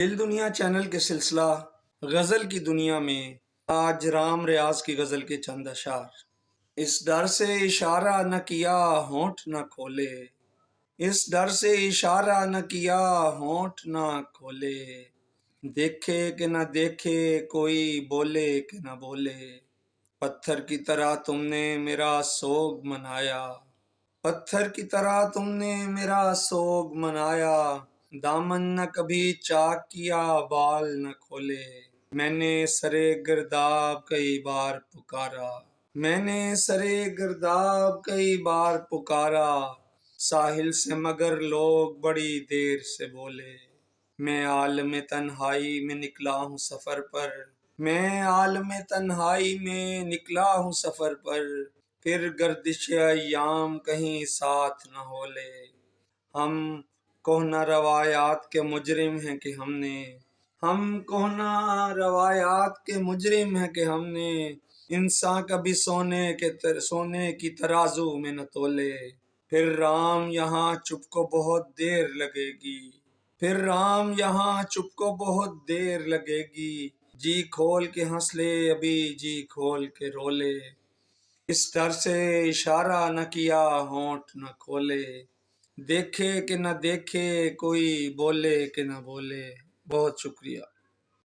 دل دنیا چینل کے سلسلہ غزل کی دنیا میں آج رام ریاض کی غزل کے چند اشعار۔ اس ڈر سے اشارہ نہ کیا ہونٹ نہ کھولے، اس ڈر سے اشارہ نہ کیا ہونٹ نہ کھولے، دیکھے کہ نہ دیکھے کوئی بولے کہ نہ بولے، پتھر کی طرح تم نے میرا سوگ منایا، پتھر کی طرح تم نے میرا سوگ منایا، دامن نہ کبھی چاک کیا بال نہ کھولے، میں نے سرے گرداب کئی بار پکارا، میں نے سرے گرداب کئی بار پکارا، ساحل سے مگر لوگ بڑی دیر سے بولے، میں عالم تنہائی میں نکلا ہوں سفر پر، میں عالم تنہائی میں نکلا ہوں سفر پر، پھر گردش ایام کہیں ساتھ نہ ہو لے، ہم کہنا روایات کے مجرم ہیں کہ ہم کہنا روایات کے مجرم ہیں کہ ہم نے انسان کبھی سونے کی ترازو میں نہ تولے، پھر رام یہاں چپ کو بہت دیر لگے گی، پھر رام یہاں چپ کو بہت دیر لگے گی، جی کھول کے ہنس لے ابھی جی کھول کے رو لے، اس ڈر سے اشارہ نہ کیا ہونٹ نہ کھولے، دیکھے کہ نہ دیکھے کوئی بولے کہ نہ بولے۔ بہت شکریہ۔